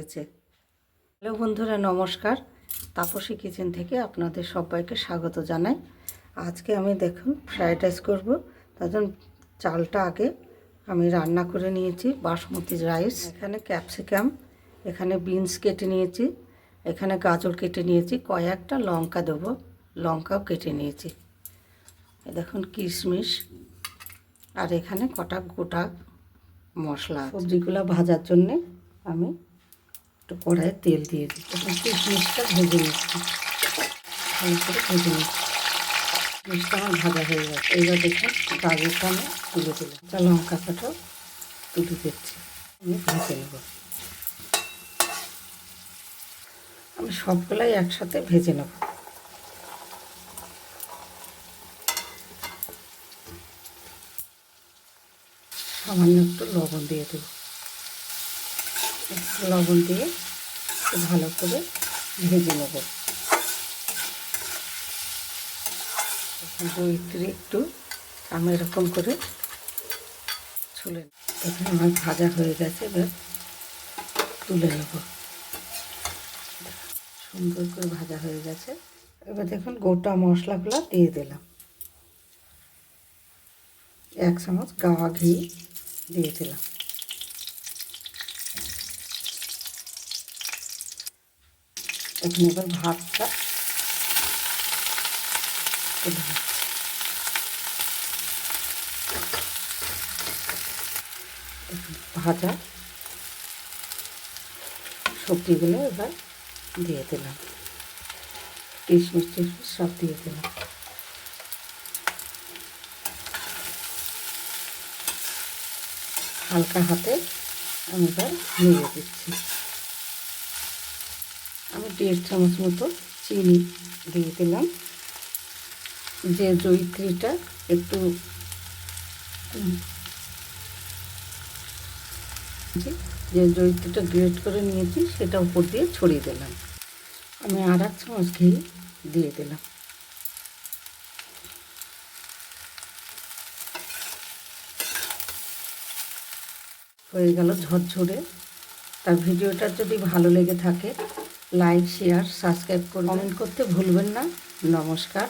হয়েছে। হ্যালো বন্ধুরা, নমস্কার। তাপসী কিচেন থেকে আপনাদের সবাইকে স্বাগত জানাই। আজকে আমি দেখুন ফ্রাইড রাইস করবো। তার জন্য চালটা আগে আমি রান্না করে নিয়েছি, বাসমতি রাইস। এখানে ক্যাপসিকাম, এখানে বিনস কেটে নিয়েছি, এখানে গাজর কেটে নিয়েছি, কয়েকটা লঙ্কা দেবো, লঙ্কাও কেটে নিয়েছি। দেখুন কিশমিশ, আর এখানে কটা গোটা মশলা। সবজিগুলো ভাজার জন্যে আমি একটু কড়াইয়ে তেল দিয়ে দিই। তখন কিশমিশটা ভেজে নিচ্ছি, ভালো করে ভেজে নিচ্ছি। কিশমিশটা আমার ভাজা হয়ে গেছে। এইবার দেখুন গাজরটা আমি তুলে দিলাম, লঙ্কা কাটাও তুলে দিচ্ছি, আমি ভেজে নেব। আমি সবগুলাই একসাথে ভেজে নেব। সামান্য একটু লবণ দিয়ে দেব, লবণ দিয়ে একটু ভালো করে ভেজে নেব। দইত্রি একটু আমি এরকম করে ছুলে দেখুন আমার ভাজা হয়ে গেছে। এবার তুলে নেব, সুন্দর করে ভাজা হয়ে গেছে। এবার দেখুন গোটা মশলাগুলো দিয়ে দিলাম। 1 চামচ গাওয়া ঘি দিয়ে দিলাম। এখন এবার ভাতটা তুলে নিচ্ছি। ভাজা সবজিগুলো এবার দিয়ে দিলাম, কিশমিশ টিশমিশ সব দিয়ে দিলাম। হালকা হাতে আমি এবার নেড়ে দিচ্ছি। আমি 1.5 চামচ মতো চিনি দিয়ে দিলাম। যে জয়িত্রীটা একটু যে জয়িত্রীটা গ্রেট করে নিয়েছি সেটা উপর দিয়ে ছড়িয়ে দিলাম। আমি 1 চামচ ঘি দিয়ে দিলাম। হয়ে গেল ঝরঝরে। তার ভিডিওটা যদি ভালো লেগে থাকে লাইক, শেয়ার, সাবস্ক্রাইব করে কমেন্ট করতে ভুলবেন না। নমস্কার।